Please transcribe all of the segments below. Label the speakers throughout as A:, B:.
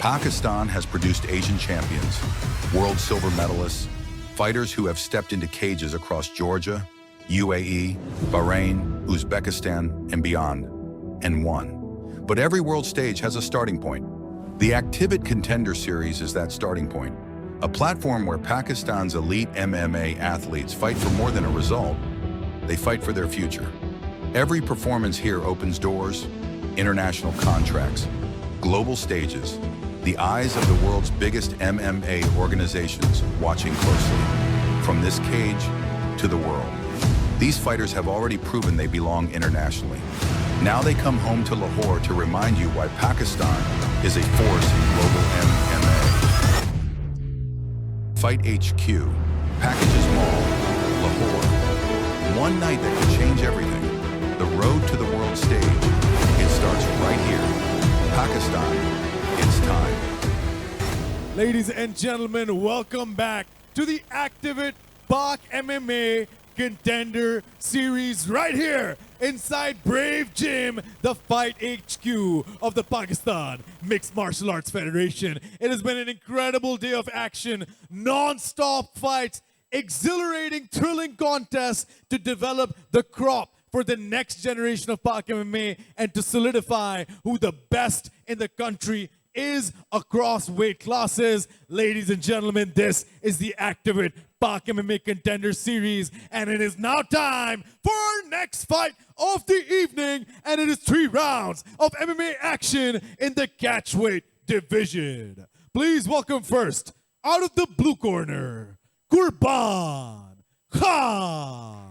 A: Pakistan has produced Asian champions, world silver medalists, fighters who have stepped into cages across Georgia, UAE, Bahrain, Uzbekistan, and beyond, and won. But every world stage has a starting point. The Activit Contender Series is that starting point, a platform where Pakistan's elite MMA athletes fight for more than a result. They fight for their future. Every performance here opens doors, international contracts, global stages, the eyes of the world's biggest MMA organizations watching closely, from this cage to the world. These fighters have already proven they belong internationally. Now they come home to Lahore to remind you why Pakistan is a force in global MMA. Fight HQ, Packages Mall, Lahore. One night that could change everything. The road to the world stage. It starts right here. Pakistan, it's time.
B: Ladies and gentlemen, welcome back to the Activit PAKMMA Contender Series right here inside Brave Gym, the Fight HQ of the Pakistan Mixed Martial Arts Federation. It has been an incredible day of action, non-stop fights, exhilarating, thrilling contests to develop the crop for the next generation of PAKMMA and to solidify who the best in the country is across weight classes. Ladies and gentlemen, this is the Activit PAKMMA Contender Series, and it is now time for our next fight of the evening, and it is 3 rounds of MMA action in the catchweight division. Please welcome first, out of the blue corner, Qurban Khan.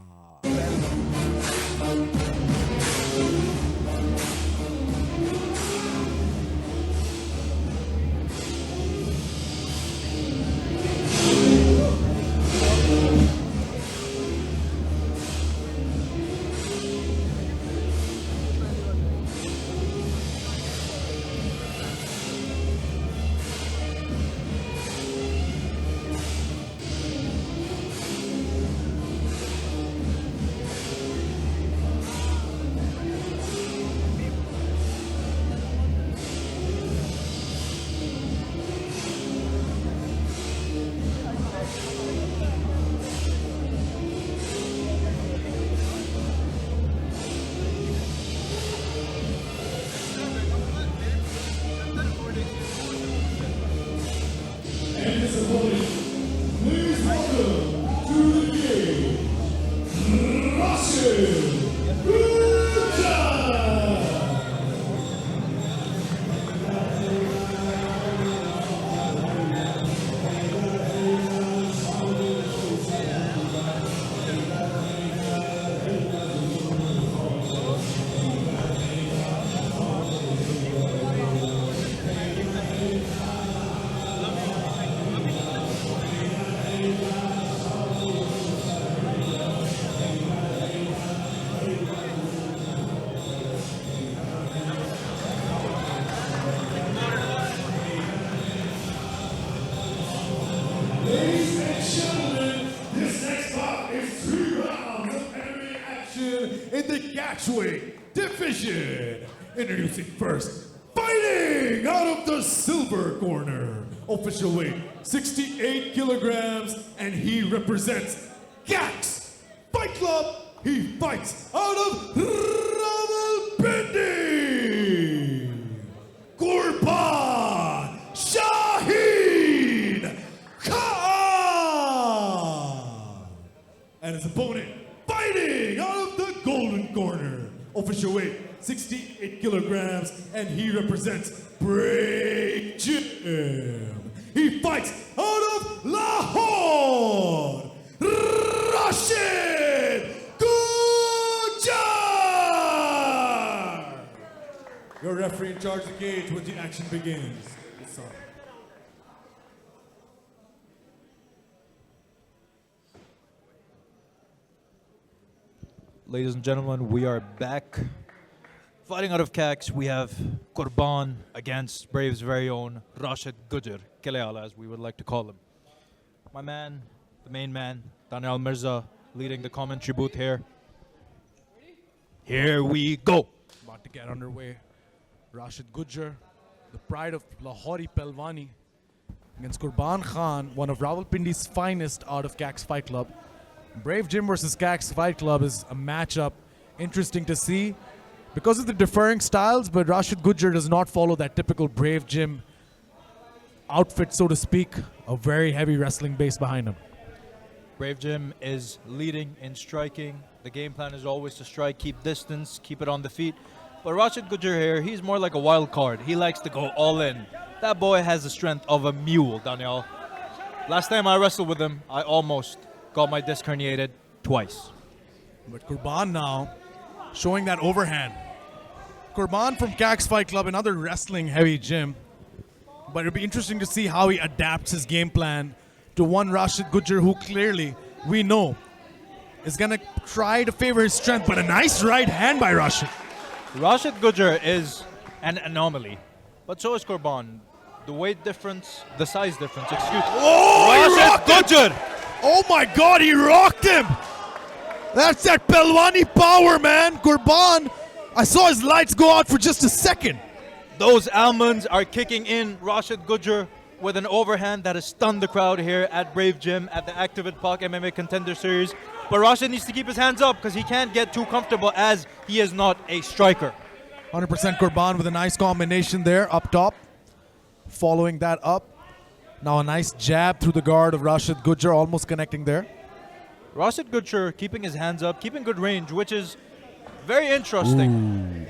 B: Please welcome to the game, Rashid Gujjar. Ladies and gentlemen, this next bout is 3 rounds of MMA action in the catchweight division. Introducing first, fighting out of the silver corner, official weight 68 kilograms, and he represents Gax Fight Club. He fights out of Rawalpindi, Qurban Shaheen Khan, and his opponent fighting out of the golden corner, official weight 68 kilograms, and he represents Brave Gym. He fights out of Lahore, Rashid Gujjar. Your referee in charge of the cage when the action begins. It's on.
C: Ladies and gentlemen, we are back. Fighting out of CAX, we have Qurban against Brave's very own Rashid Gujjar, Keleala as we would like to call him. My man, the main man, Daniel Mirza, leading the commentary booth here. Here we go.
B: About to get underway. Rashid Gujjar the pride of Lahori Pelwani, against Qurban Khan, one of Rawalpindi's finest out of Cax Fight Club. Brave Gym versus Cax Fight Club is a matchup interesting to see because of the differing styles, but Rashid Gujjar does not follow that typical Brave Gym outfit, so to speak. A very heavy wrestling base behind him.
C: Brave Jim is leading in striking. The game plan is always to strike, keep distance, keep it on the feet. But Rashid Gujjar here, he's more like a wild card. He likes to go all in. That boy has the strength of a mule, Daniel. Last time I wrestled with him, I almost got my disc herniated twice.
B: But Qurban now showing that overhand. Qurban from Cax Fight Club, another wrestling heavy gym. But it'll be interesting to see how he adapts his game plan to one Rashid Gujjar who clearly, we know, is going to try to favor his strength. But a nice right hand by Rashid.
C: Rashid Gujjar is an anomaly, but so is Qurban. The weight difference, the size difference, excuse me.
B: Oh,
C: Rashid Gujjar!
B: Oh my God, he rocked him! That's that Pelwani power, man. Qurban, I saw his lights go out for just a second.
C: Those almonds are kicking in. Rashid Gujjar with an overhand that has stunned the crowd here at Brave Gym at the Activit PAKMMA Contender Series. But Rashid needs to keep his hands up because he can't get too comfortable as he is not a striker.
B: 100% Qurban with a nice combination there up top. Following that up. Now a nice jab through the guard of Rashid Gujjar, almost connecting there.
C: Rashid Gujjar keeping his hands up, keeping good range, which is very interesting.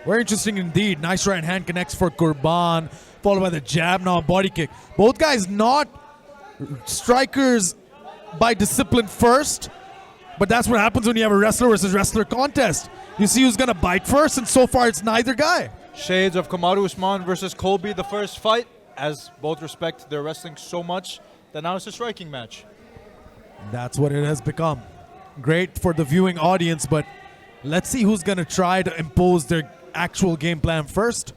B: Very interesting indeed. Nice right hand connects for Qurban, followed by the jab, now a body kick. Both guys not strikers by discipline first, but that's what happens when you have a wrestler versus wrestler contest. You see who's going to bite first, and so far it's neither guy.
C: Shades of Kamaru Usman versus Colby, the first fight, as both respect their wrestling so much that now it's a striking match.
B: That's what it has become. Great for the viewing audience, but let's see who's going to try to impose their actual game plan first.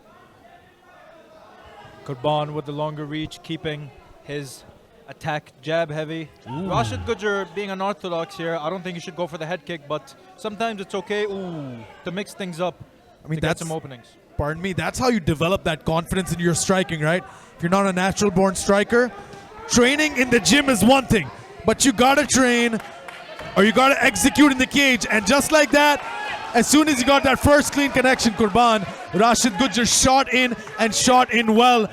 C: Qurban with the longer reach, keeping his attack jab heavy. Rashid Gujjar being unorthodox here, I don't think he should go for the head kick, but sometimes it's okay to mix things up.
B: I mean,
C: to get
B: that's
C: some openings.
B: Pardon me, that's how you develop that confidence in your striking, right? If you're not a natural born striker, training in the gym is one thing, but you gotta train or you gotta execute in the cage. And just like that, as soon as you got that first clean connection, Qurban, Rashid Gujjar shot in well.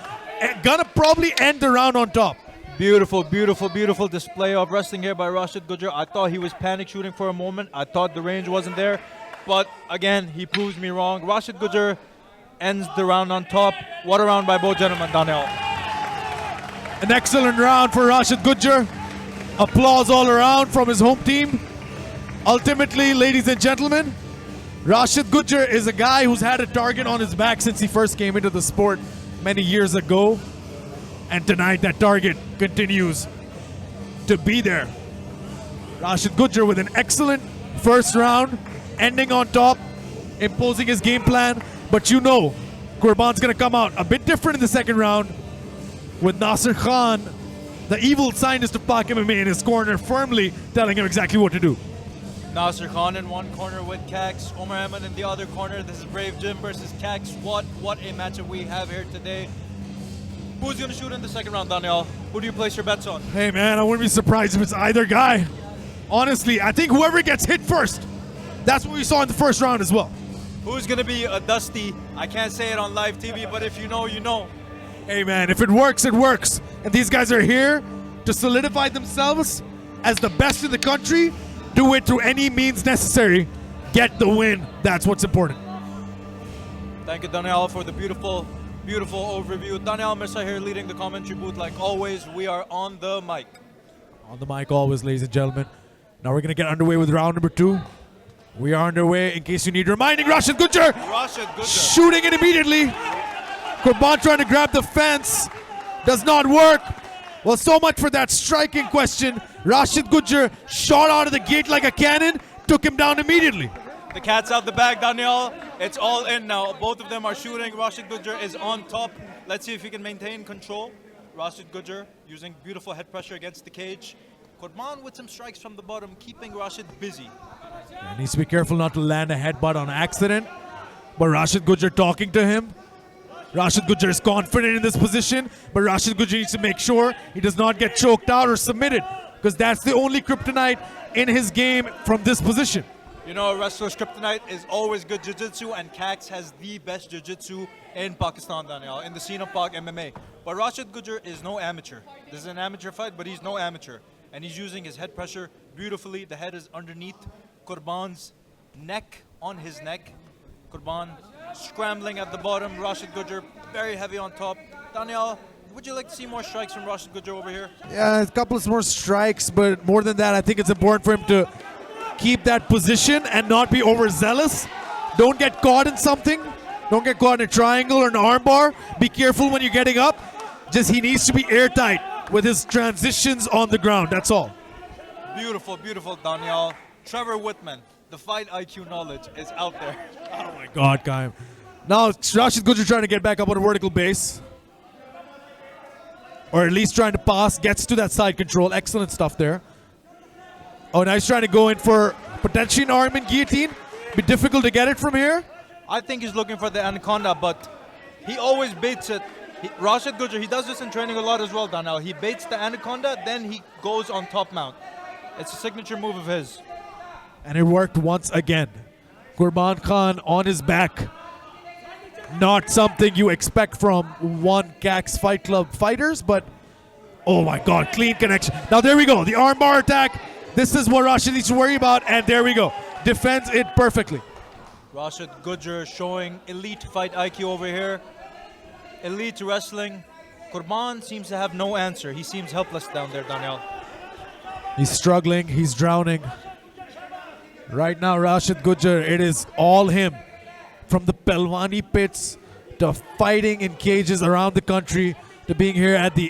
B: Gonna probably end the round on top.
C: Beautiful, beautiful, beautiful display of wrestling here by Rashid Gujjar. I thought he was panic shooting for a moment. I thought the range wasn't there. But again, he proves me wrong. Rashid Gujjar ends the round on top. What a round by both gentlemen, Daniel.
B: An excellent round for Rashid Gujjar. Applause all around from his home team. Ultimately, ladies and gentlemen, Rashid Gujjar is a guy who's had a target on his back since he first came into the sport many years ago. And tonight that target continues to be there. Rashid Gujjar with an excellent first round, ending on top, imposing his game plan. But you know, Qurban's going to come out a bit different in the second round with Nasser Khan, the evil scientist of PAKMMA, in his corner, firmly telling him exactly what to do.
C: Nasser Khan in one corner with Cax, Omar Ahmed in the other corner. This is Brave Gym versus Cax. What a matchup we have here today. Who's going to shoot in the second round, Daniel? Who do you place your bets on?
B: Hey man, I wouldn't be surprised if it's either guy. Honestly, I think whoever gets hit first, that's what we saw in the first round as well.
C: Who's going to be a dusty? I can't say it on live TV, but if you know, you know.
B: Hey man, if it works, it works. And these guys are here to solidify themselves as the best in the country. Do it through any means necessary. Get the win. That's what's important.
C: Thank you, Daniel, for the beautiful overview. Daniel Mirza here leading the commentary booth like always. We are on the mic.
B: On the mic always, ladies and gentlemen. Now we're going to get underway with round number 2. We are underway, in case you need reminding. Rashid Gujjar shooting it immediately. Qurban trying to grab the fence. Does not work. Well, so much for that striking question. Rashid Gujjar shot out of the gate like a cannon, took him down immediately.
C: The cat's out the bag, Daniel. It's all in now. Both of them are shooting. Rashid Gujjar is on top. Let's see if he can maintain control. Rashid Gujjar using beautiful head pressure against the cage. Qurban with some strikes from the bottom, keeping Rashid busy.
B: He needs to be careful not to land a headbutt on accident. But Rashid Gujjar talking to him. Rashid Gujjar is confident in this position, but Rashid Gujjar needs to make sure he does not get choked out or submitted, because that's the only kryptonite in his game from this position.
C: You know, a wrestler's kryptonite is always good jiu-jitsu, and Cax has the best jiu-jitsu in Pakistan, Daniel, in the scene of PAKMMA. But Rashid Gujjar is no amateur. This is an amateur fight, but he's no amateur. And he's using his head pressure beautifully. The head is underneath Qurban's neck, on his neck. Qurban scrambling at the bottom. Rashid Gujjar very heavy on top. Daniel, would you like to see more strikes from Rashid Gujjar over here?
B: Yeah, a couple of more strikes, but more than that, I think it's important for him to keep that position and not be overzealous. Don't get caught in something. Don't get caught in a triangle or an armbar. Be careful when you're getting up. Just he needs to be airtight with his transitions on the ground. That's all.
C: Beautiful, beautiful, Daniel. Trevor Whitman, the fight IQ knowledge is out there.
B: Oh my God, Kaim. Now Rashid Gujjar trying to get back up on a vertical base. Or at least trying to pass. Gets to that side control. Excellent stuff there. Oh, now he's trying to go in for potentially an arm and guillotine. Be difficult to get it from here.
C: I think he's looking for the anaconda, but he always baits it. Rashid Gujjar, he does this in training a lot as well, Daniel. He baits the anaconda, then he goes on top mount. It's a signature move of his.
B: And it worked once again. Qurban Khan on his back. Not something you expect from one Cax Fight Club fighters, but oh my God, clean connection. Now there we go, the armbar attack. This is what Rashid needs to worry about, and there we go. Defends it perfectly.
C: Rashid Gujjar showing elite fight IQ over here. Elite wrestling. Qurban seems to have no answer. He seems helpless down there, Daniel.
B: He's struggling, he's drowning. Right now, Rashid Gujjar, it is all him. From the Pelwani pits to fighting in cages around the country to being here at the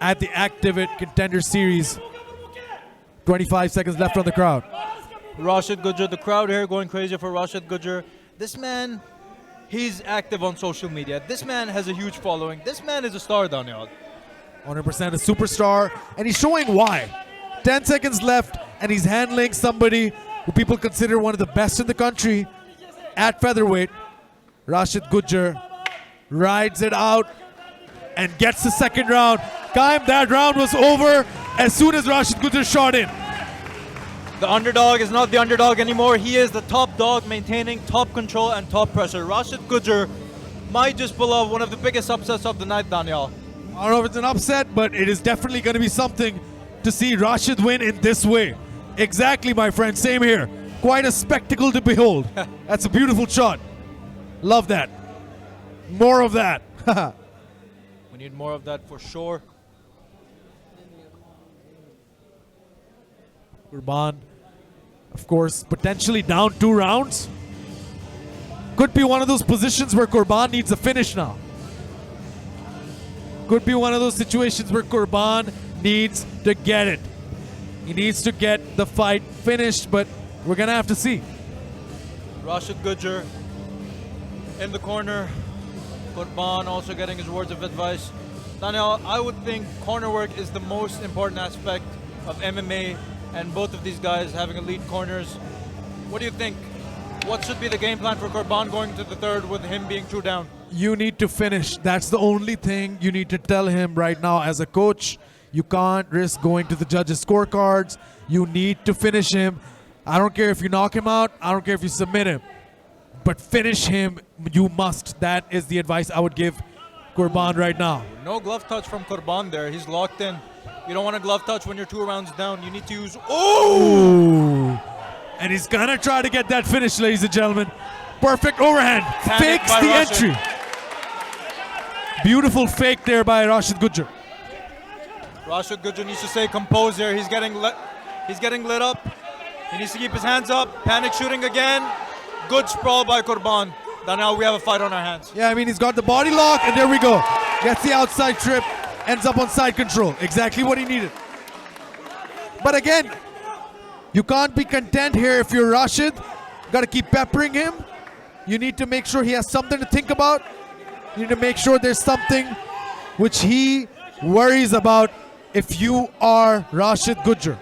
B: Activit Contender Series. 25 seconds left on the crowd.
C: Rashid Gujjar, the crowd here going crazy for Rashid Gujjar. This man, he's active on social media. This man has a huge following. This man is a star, Daniel.
B: 100% a superstar, and he's showing why. 10 seconds left, and he's handling somebody who people consider one of the best in the country at featherweight. Rashid Gujjar rides it out and gets the second round. Kaim, that round was over as soon as Rashid Gujjar shot in.
C: The underdog is not the underdog anymore. He is the top dog, maintaining top control and top pressure. Rashid Gujjar might just pull off one of the biggest upsets of the night, Daniel.
B: I don't know if it's an upset, but it is definitely going to be something to see Rashid win in this way. Exactly, my friend. Same here. Quite a spectacle to behold. That's a beautiful shot. Love that. More of that.
C: We need more of that for sure.
B: Qurban, of course, potentially down 2 rounds. Could be one of those positions where Qurban needs a finish now. Could be one of those situations where Qurban needs to get it. He needs to get the fight finished, but we're going to have to see.
C: Rashid Gujjar in the corner. Qurban also getting his words of advice. Daniel, I would think corner work is the most important aspect of MMA, and both of these guys having elite corners. What do you think? What should be the game plan for Qurban going to the third with him being 2 down?
B: You need to finish. That's the only thing you need to tell him right now as a coach. You can't risk going to the judges' scorecards. You need to finish him. I don't care if you knock him out. I don't care if you submit him. But finish him, you must. That is the advice I would give Qurban right now.
C: No glove touch from Qurban there. He's locked in. You don't want a glove touch when you're 2 rounds down. You need to use...
B: Ooh! And he's gonna try to get that finish, ladies and gentlemen. Perfect overhand.
C: Panic
B: Fakes
C: by
B: the
C: Rashid.
B: entry. Beautiful fake there by Rashid Gujjar.
C: Rashid Gujjar needs to stay composed here. He's getting lit up. He needs to keep his hands up. Panic shooting again. Good sprawl by Qurban. Now we have a fight on our hands.
B: Yeah, I mean, he's got the body lock, and there we go. Gets the outside trip, ends up on side control. Exactly what he needed. But again, you can't be content here if you're Rashid. You got to keep peppering him. You need to make sure he has something to think about. You need to make sure there's something which he worries about if you are Rashid Gujjar.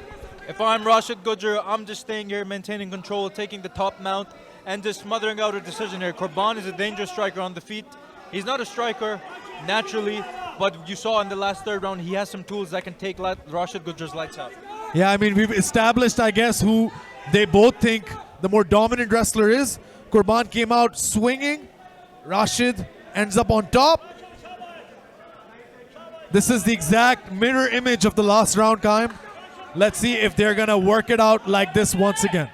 C: If I'm Rashid Gujjar, I'm just staying here, maintaining control, taking the top mount, and just smothering out a decision here. Qurban is a dangerous striker on the feet. He's not a striker naturally, but you saw in the last third round, he has some tools that can take Rashid Gujjar's lights out.
B: Yeah, I mean, we've established, I guess, who they both think the more dominant wrestler is. Qurban came out swinging. Rashid ends up on top. This is the exact mirror image of the last round, Qaim. Let's see if they're going to work it out like this once again.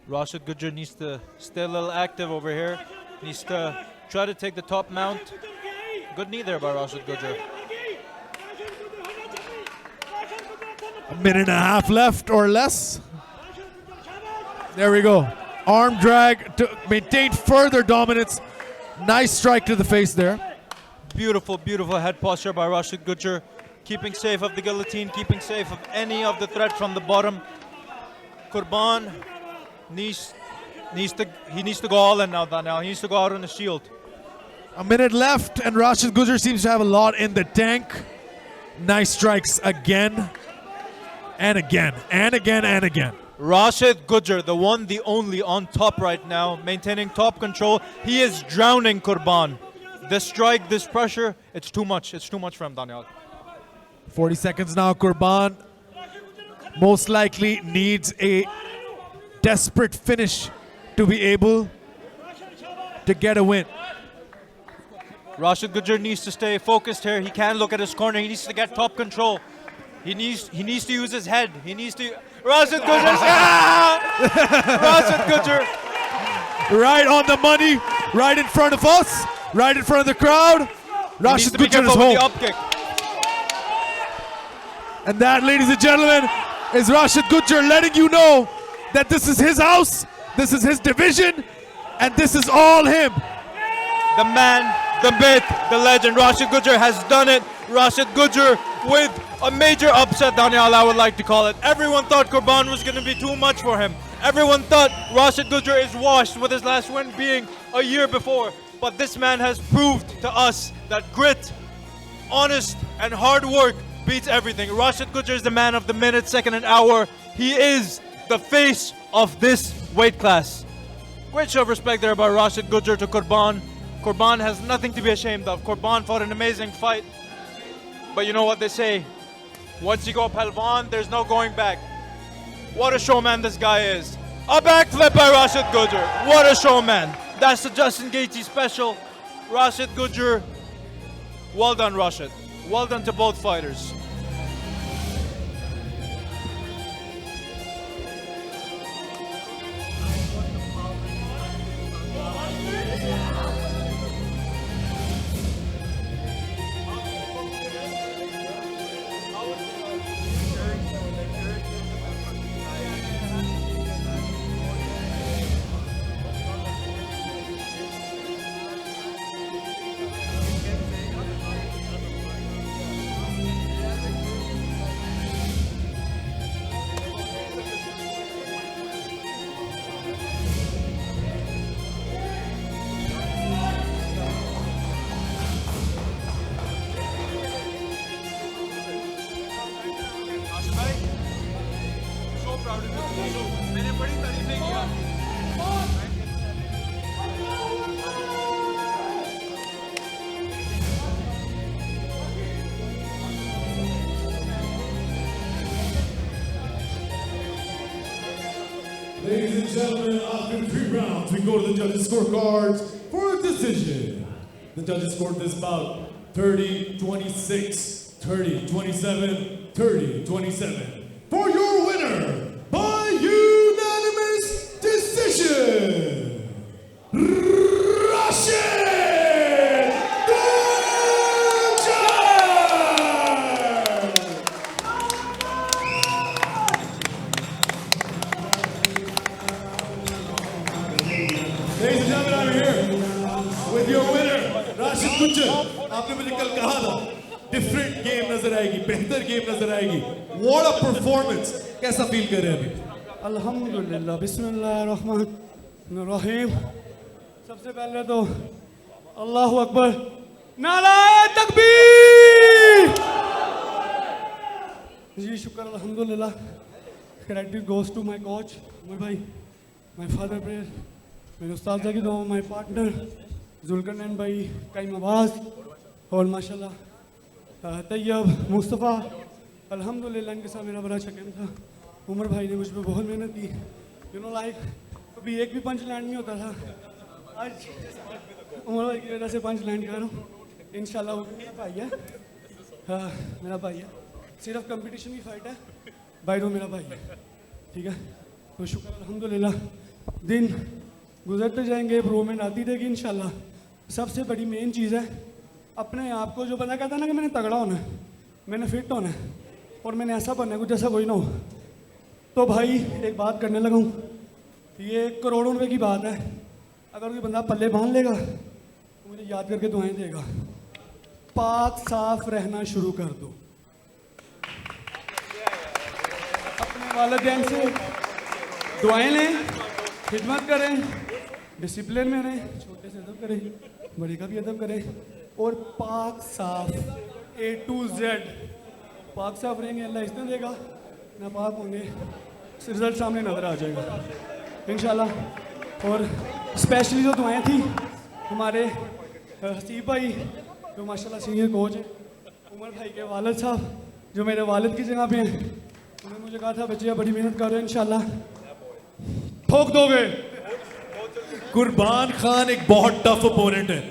C: Rashid Gujjar needs to stay a little active over here. Needs to try to take the top mount. Good knee there by Rashid Gujjar.
B: A minute and a half left or less. There we go. Arm drag to maintain further dominance. Nice strike to the face there.
C: Beautiful, beautiful head posture by Rashid Gujjar. Keeping safe of the guillotine, keeping safe of any of the threat from the bottom. Qurban needs to go all in now, Daniel. He needs to go out on the shield.
B: A minute left, and Rashid Gujjar seems to have a lot in the tank. Nice strikes again, and again, and again, and again.
C: Rashid Gujjar, the one, the only, on top right now, maintaining top control. He is drowning Qurban. This strike, this pressure, it's too much. It's too much for him, Daniel.
B: 40 seconds now. Qurban most likely needs a desperate finish to be able to get a win.
C: Rashid Gujjar needs to stay focused here. He can't look at his corner. He needs to get top control. He needs to use his head. He needs to. Rashid Gujjar. Rashid Gujjar.
B: Right on the money. Right in front of us. Right in front of the crowd. Rashid Gujjar is home.
C: The up kick.
B: And that, ladies and gentlemen, is Rashid Gujjar letting you know that this is his house, this is his division, and this is all him.
C: The man, the myth, the legend, Rashid Gujjar has done it. Rashid Gujjar with a major upset, Daniel, I would like to call it. Everyone thought Qurban was going to be too much for him. Everyone thought Rashid Gujjar is washed, with his last win being a year before. But this man has proved to us that grit, honest, and hard work beats everything. Rashid Gujjar is the man of the minute, second, and hour. He is the face of this weight class. Great show of respect there by Rashid Gujjar to Qurban. Qurban has nothing to be ashamed of. Qurban fought an amazing fight. But you know what they say, once you go Palvan, there's no going back. What a showman this guy is. A backflip by Rashid Gujjar. What a showman. That's the Justin Gaethje special. Rashid Gujjar, well done, Rashid. Well done to both fighters.
B: Ladies and gentlemen, after 3 rounds, we go to the judges' scorecards for a decision. The judges scored this bout 30-26, 30-27, 30-27. For your winner, by unanimous decision, Rashid Gujjar! Ladies and gentlemen, I'm here with your winner, Rashid Gujjar. आपने मुझे कल कहा था, different game नजर आएगी, बेहतर game नजर आएगी. What a performance! कैसा feel कर रहे हैं अभी?
D: अल्हम्दुलिल्लाह, बिस्मिल्लाहिर्रहमानिर्रहीम. सबसे पहले तो अल्लाहु अकबर, नाराए तकबीर. जी शुक्र अल्हम्दुलिल्लाह. Credit goes to my coach, my bhai, my father prayer, my ustad Zaki, my partner, Zulqarnain भाई, काइम आवाज़ और माशाल्लाह तैयब, मुस्तफ़ा, अल्हम्दुलिल्लाह इनके साथ मेरा बड़ा चैलेंज था। उमर भाई ने मुझ पर बहुत मेहनत की, यू नो लाइक कभी एक भी पंच लैंड नहीं होता था। आज उमर भाई की वजह से पंच लैंड कर रहा हूँ इंशाल्लाह। वो मेरा भाई है, हाँ मेरा भाई है, सिर्फ कंपटीशन की फ़ाइट है, भाई वो मेरा भाई है, ठीक है। तो शुक्र अल्हम्दुलिल्लाह, दिन गुजरते जाएंगे, इम्प्रूवमेंट आती रहेगी इंशाल्लाह। सबसे बड़ी मेन चीज़ है अपने आप को, जो बंदा कहता है ना कि मैंने तगड़ा होना है, मैंने फिट होना है और मैंने ऐसा बनना है कुछ ऐसा कोई ना हो, तो भाई एक बात करने लगा हूँ, ये करोड़ों रुपए की बात है। अगर कोई बंदा पल्ले बांध लेगा तो मुझे याद करके दुआएं देगा। पाक साफ रहना शुरू कर दो, अपने वालिदैन से दुआएं लें, खिदमत करें, डिसिप्लिन में रहें, छोटे से अदब करें, बड़े का भी अदब करें और पाक साफ A to Z पाक साफ रहेंगे, अल्लाह इज्जत देगा, नापाक होंगे रिजल्ट सामने नज़र आ जाएगा इंशाल्लाह। और स्पेशली जो दुआएं थी हमारे हसीब भाई जो माशाल्लाह सीनियर कोच हैं, उमर भाई के वालिद साहब जो मेरे वालिद की जगह पे हैं, उन्होंने मुझे कहा था बच्चे बड़ी मेहनत कर रहे हो इंशाल्लाह ठोक दोगे।
B: कुर्बान खान एक बहुत टफ ओपोनेंट है,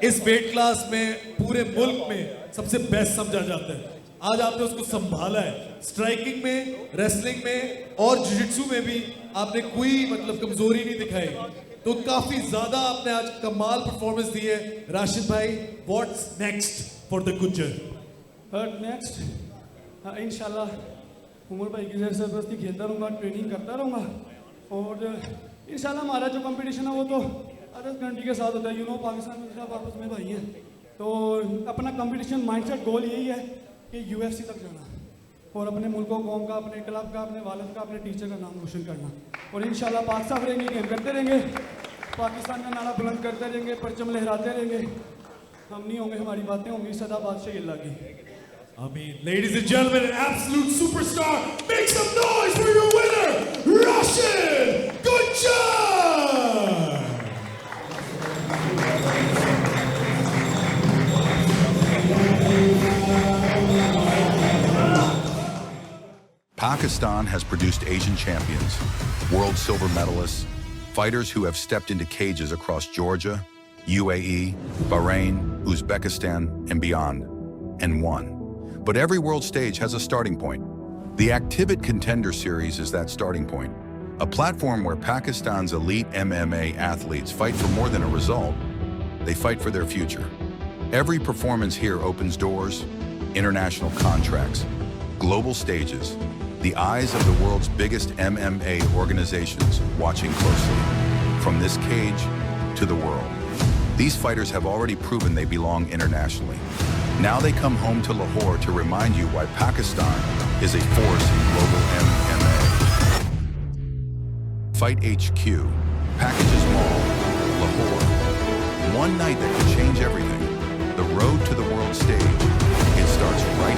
B: इस वेट क्लास में पूरे मुल्क में सबसे बेस्ट समझा जाता है। आज आपने उसको संभाला है, स्ट्राइकिंग में, रेसलिंग में और जिजित्सु में भी आपने कोई मतलब कमजोरी नहीं दिखाई, तो काफी ज्यादा आपने आज कमाल परफॉर्मेंस दी है। राशिद भाई, what's next for the Gujjar?
D: Next इंशाल्लाह उमर भाई की सरपरस्ती खेलता रहूँगा, ट्रेनिंग करता रहूँगा और इंशाल्लाह हमारा जो कंपटीशन है वो तो अदर कंट्री के साथ होता है, यू नो पाकिस्तान में सब आपस में भाई हैं, तो अपना कंपटीशन माइंडसेट गोल यही है कि UFC तक जाना और अपने मुल्क कौम का, अपने क्लब का, अपने वालिद का, अपने टीचर का नाम रोशन करना और इंशाल्लाह पाक साफ रहेंगे, गेम करते रहेंगे, पाकिस्तान का नारा बुलंद करते रहेंगे, परचम लहराते रहेंगे। हम नहीं होंगे, हमारी बातें होंगी सदा बादशाह गिल्ला की।
B: Amin. Ladies and gentlemen, an absolute superstar. Make some noise for your winner, Rashid Gujjar!
A: Pakistan has produced Asian champions, world silver medalists, fighters who have stepped into cages across Georgia, UAE, Bahrain, Uzbekistan, and beyond, and won. But every world stage has a starting point. The Activit Contender Series is that starting point, a platform where Pakistan's elite MMA athletes fight for more than a result. They fight for their future. Every performance here opens doors, international contracts, global stages, the eyes of the world's biggest MMA organizations watching closely, from this cage to the world. These fighters have already proven they belong internationally. Now they come home to Lahore to remind you why Pakistan is a force in global MMA. Fight HQ, Packages Mall, Lahore. One night that can change everything. The road to the world stage. It starts right